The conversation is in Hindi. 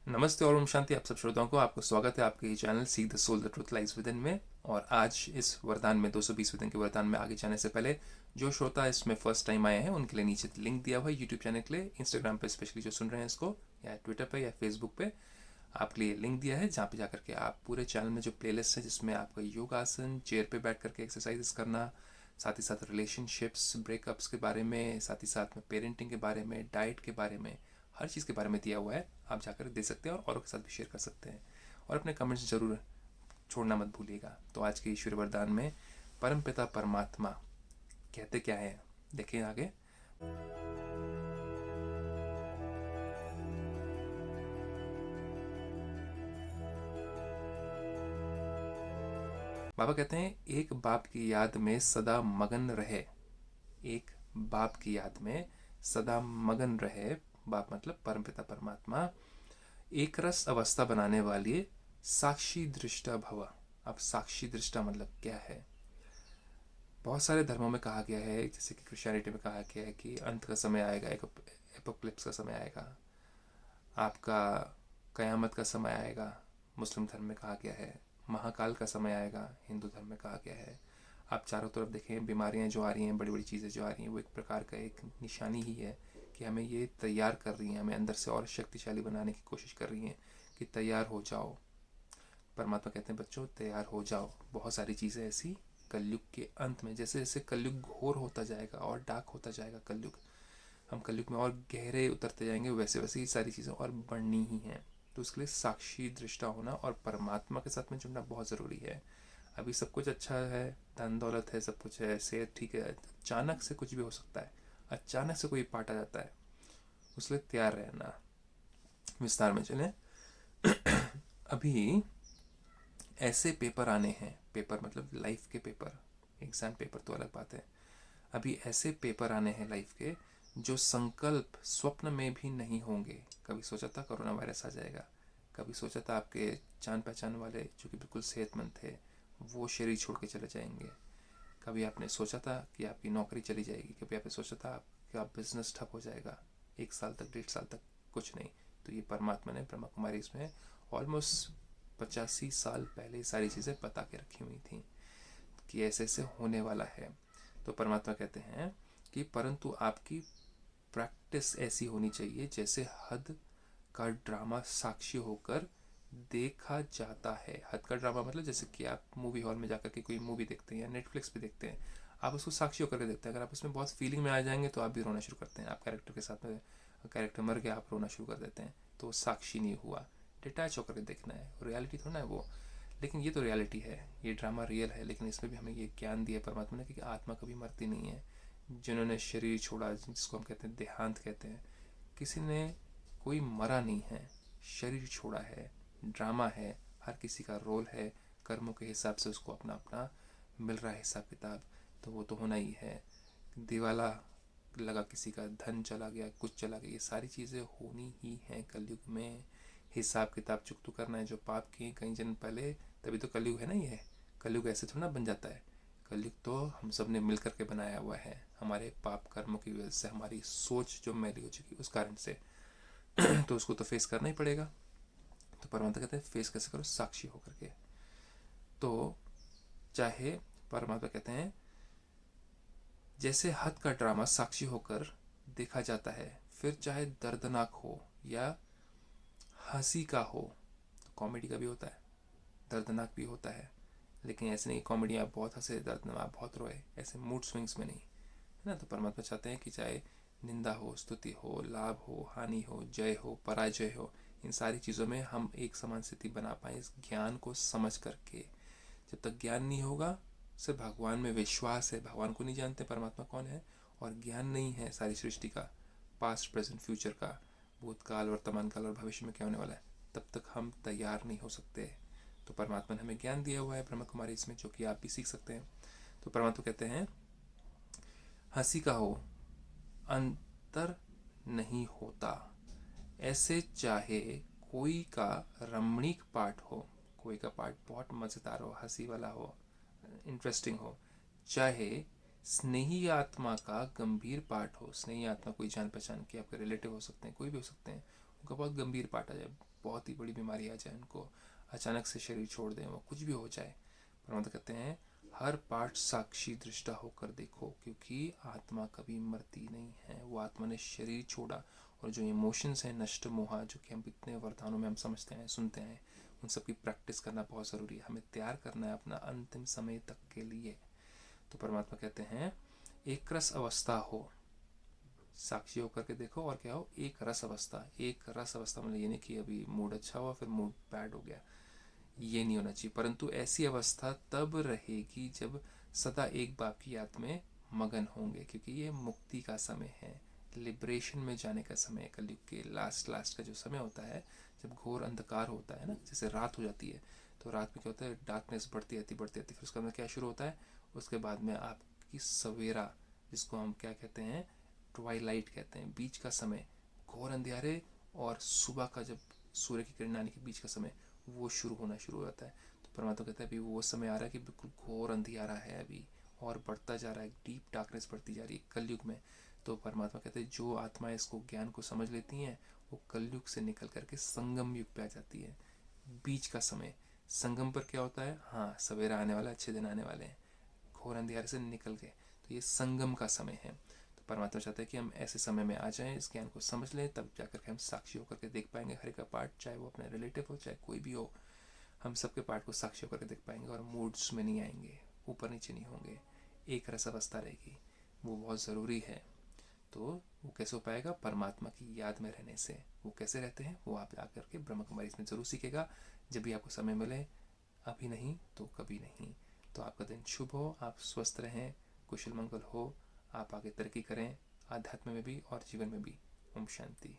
नमस्ते और ओम शांति। आप सब श्रोताओं को आपको स्वागत है आपके channel seek the soul the truth lies within में। और आज इस वरदान में 220 दिन के वरदान में आगे जाने से पहले जो श्रोता इसमें फर्स्ट टाइम आए हैं उनके लिए नीचे लिंक दिया हुआ है यूट्यूब चैनल के लिए, इंस्टाग्राम पे स्पेशली जो सुन रहे हैं इसको, या ट्विटर पे या फेसबुक पे आपके लिए लिंक दिया है, जहाँ पे जाकर के आप पूरे चैनल में जो प्लेलिस्ट है जिसमें आपका योगासन, चेयर पे बैठ करके एक्सरसाइजेस करना, साथ ही साथ रिलेशनशिप्स, ब्रेकअप्स के बारे में, साथ ही साथ में पेरेंटिंग के बारे में, डाइट के बारे में, हर चीज़ के बारे में दिया हुआ है। आप जाकर दे सकते हैं और औरों के साथ भी शेयर कर सकते हैं, और अपने कमेंट्स ज़रूर छोड़ना मत भूलिएगा। तो आज के ईश्वर वरदान में परमपिता परमात्मा कहते क्या है, देखें आगे। बाबा कहते हैं, एक बाप की याद में सदा मगन रहे। एक बाप की याद में सदा मगन रहे, बाप मतलब परमपिता परमात्मा। एक रस अवस्था बनाने वाली साक्षी दृष्टा भव। अब साक्षी दृष्टा मतलब क्या है? बहुत सारे धर्मों में कहा गया है, जैसे कि क्रिश्चियनिटी में कहा गया है कि अंत का समय आएगा, एक एपोक्लिप्स का समय आएगा, आपका कयामत का समय आएगा, मुस्लिम धर्म में कहा गया है। महाकाल का समय आएगा, हिंदू धर्म में कहा गया है। आप चारों तरफ देखें, बीमारियां जो आ रही हैं, बड़ी बड़ी चीज़ें जो आ रही हैं, वो एक प्रकार का एक निशानी ही है कि हमें ये तैयार कर रही हैं, हमें अंदर से और शक्तिशाली बनाने की कोशिश कर रही हैं कि तैयार हो जाओ। परमात्मा कहते हैं, बच्चों तैयार हो जाओ। बहुत सारी चीज़ें ऐसी कलयुग के अंत में, जैसे जैसे कलयुग घोर होता जाएगा और डार्क होता जाएगा कलयुग, हम कलयुग में और गहरे उतरते जाएंगे, वैसे वैसे ही सारी चीज़ें और बढ़नी ही हैं। तो उसके लिए साक्षी दृष्टा होना और परमात्मा के साथ में जुड़ना बहुत ज़रूरी है। अभी सब कुछ अच्छा है, धन दौलत है, सब कुछ है, सेहत ठीक है, अचानक से कुछ भी हो सकता है, अचानक से कोई पाट आ जाता है, उसके लिए तैयार रहना। विस्तार में चलें। अभी ऐसे पेपर आने हैं, पेपर मतलब लाइफ के पेपर, एग्ज़ाम पेपर तो अलग बात है। अभी ऐसे पेपर आने हैं लाइफ के जो संकल्प स्वप्न में भी नहीं होंगे। कभी सोचा था कोरोना वायरस आ जाएगा, कभी सोचा था आपके जान पहचान वाले जो कि बिल्कुल सेहतमंद थे वो शरीर छोड़ के चले जाएंगे, कभी आपने सोचा था कि आपकी नौकरी चली जाएगी, कभी आपने सोचा था कि आप बिजनेस ठप हो जाएगा, 1 साल तक, 1.5 साल तक कुछ नहीं। तो ये परमात्मा ने ब्रह्मा कुमारी इसमें ऑलमोस्ट 85 साल पहले सारी चीज़ें बता के रखी हुई थी कि ऐसे ऐसे होने वाला है। तो परमात्मा कहते हैं कि परंतु आपकी प्रैक्टिस ऐसी होनी चाहिए जैसे हद का ड्रामा साक्षी होकर देखा जाता है। हद का ड्रामा मतलब जैसे कि आप मूवी हॉल में जाकर के कोई मूवी देखते हैं या नेटफ्लिक्स पे देखते हैं, आप उसको साक्षी होकर के देखते हैं। अगर आप उसमें बहुत फीलिंग में आ जाएंगे तो आप भी रोना शुरू करते हैं, आप कैरेक्टर के साथ में, कैरेक्टर मर गया आप रोना शुरू कर देते हैं, तो वो साक्षी नहीं हुआ। डिटैच होकर के देखना है, रियलिटी थोड़ा है वो। लेकिन ये तो रियलिटी है, ये ड्रामा रियल है, लेकिन इसमें भी हमें ये ज्ञान दिया परमात्मा ने कि आत्मा कभी मरती नहीं है। जिन्होंने शरीर छोड़ा, जिसको हम कहते हैं देहांत कहते हैं, किसी ने कोई मरा नहीं है, शरीर छोड़ा है, ड्रामा है, हर किसी का रोल है, कर्मों के हिसाब से उसको अपना अपना मिल रहा है हिसाब किताब, तो वो तो होना ही है। दिवाला लगा, किसी का धन चला गया, कुछ चला गया, ये सारी चीज़ें होनी ही हैं कलयुग में। हिसाब किताब चुकतू करना है, जो पाप किए कई जन्म पहले, तभी तो कलयुग है ना। ये कलयुग ऐसे थोड़ा ना बन जाता है, कलयुग तो हम सब ने मिल करके बनाया हुआ है, हमारे पाप कर्मों की वजह से, हमारी सोच जो मैली हो चुकी उस कारण से। तो उसको तो फेस करना ही पड़ेगा। तो परमात्मा कहते हैं फेस कैसे करो, साक्षी होकर के। तो चाहे परमात्मा कहते हैं जैसे हद का ड्रामा साक्षी होकर देखा जाता है, फिर चाहे दर्दनाक हो या हंसी का हो, तो कॉमेडी का भी होता है, दर्दनाक भी होता है। लेकिन ऐसे नहीं कॉमेडी आप बहुत हंसे, दर्दनाक आप बहुत रोए, ऐसे मूड स्विंग्स में नहीं, है ना। तो परमात्मा चाहते हैं कि चाहे निंदा हो, स्तुति हो, लाभ हो, हानि हो, जय हो, पराजय हो, इन सारी चीज़ों में हम एक समान स्थिति बना पाए इस ज्ञान को समझ करके। जब तक ज्ञान नहीं होगा, सिर्फ भगवान में विश्वास है, भगवान को नहीं जानते परमात्मा कौन है, और ज्ञान नहीं है सारी सृष्टि का, पास्ट प्रेजेंट फ्यूचर का, भूतकाल वर्तमान काल और भविष्य में क्या होने वाला है, तब तक हम तैयार नहीं हो सकते। तो परमात्मा ने हमें ज्ञान दिया हुआ है ब्रह्म कुमारी इसमें, जो कि आप भी सीख सकते हैं। तो परमात्मा कहते हैं हंसी का हो अंतर नहीं होता, ऐसे चाहे कोई का रमणीक पाठ हो, कोई का पाठ बहुत मज़ेदार हो, हंसी वाला हो, इंटरेस्टिंग हो, चाहे स्नेही आत्मा का गंभीर पाठ हो। स्नेही आत्मा कोई जान पहचान के आपके रिलेटिव हो सकते हैं, कोई भी हो सकते हैं, उनका बहुत गंभीर पार्ट आ जाए, बहुत ही बड़ी बीमारी आ जाए, उनको अचानक से शरीर छोड़ दें, वो कुछ भी हो जाए, परमात्मा कहते हैं हर पार्ट साक्षी दृष्टा होकर देखो, क्योंकि आत्मा कभी मरती नहीं है। वो आत्मा ने शरीर छोड़ा, और जो इमोशंस हैं नष्ट मोहा, जो कि हम इतने वरदानों में हम समझते हैं, सुनते हैं, उन सब की प्रैक्टिस करना बहुत ज़रूरी है। हमें तैयार करना है अपना अंतिम समय तक के लिए। तो परमात्मा कहते हैं एक रस अवस्था हो, साक्षी होकर के देखो, और क्या हो, एक रस अवस्था। एक रस अवस्था मतलब ये नहीं कि अभी मूड अच्छा हुआ फिर मूड बैड हो गया, ये नहीं होना चाहिए, परंतु ऐसी अवस्था तब रहेगी जब सदा एक बाप की याद में मगन होंगे, क्योंकि ये मुक्ति का समय है, लिबरेशन में जाने का समय है। कलयुग के लास्ट का जो समय होता है, जब घोर अंधकार होता है ना, जैसे रात हो जाती है, तो रात में क्या होता है, डार्कनेस बढ़ती रहती, फिर उसके बाद क्या शुरू होता है, उसके बाद में आपकी सवेरा, जिसको हम क्या कहते हैं, ट्वाइलाइट कहते हैं, बीच का समय, घोर अंधियारे और सुबह का जब सूर्य की किरण आने के बीच का समय, वो शुरू हो जाता है। तो परमात्मा कहता है अभी वो समय आ रहा है कि बिल्कुल घोर अंधियारा है अभी, और बढ़ता जा रहा है, डीप डार्कनेस बढ़ती जा रही है कलयुग में। तो परमात्मा कहते हैं जो आत्माएं इसको ज्ञान को समझ लेती हैं, वो कलयुग से निकल करके संगम युग पे आ जाती है, बीच का समय। संगम पर क्या होता है, हाँ सवेरा आने वाला, अच्छे दिन आने वाले हैं, घोर अंधियारे से निकल गए, तो ये संगम का समय है। तो परमात्मा चाहता है कि हम ऐसे समय में आ जाएं, इस ज्ञान को समझ लें, तब जाकर के हम साक्षी होकर के देख पाएंगे हर एक का पार्ट, चाहे वो अपने रिलेटिव हो चाहे कोई भी हो, हम सबके पार्ट को साक्षी होकर के देख पाएंगे, और मूड्स में नहीं आएंगे, ऊपर नीचे नहीं होंगे, एक रस अवस्था रहेगी। वो बहुत ज़रूरी है। तो वो कैसे हो पाएगा, परमात्मा की याद में रहने से। वो कैसे रहते हैं, वो आप आकर के ब्रह्म कुमारी इसमें ज़रूर सीखेगा, जब भी आपको समय मिले, अभी नहीं तो कभी नहीं। तो आपका दिन शुभ हो, आप स्वस्थ रहें, कुशल मंगल हो, आप आगे तरक्की करें, आध्यात्म में भी और जीवन में भी। ओम शांति।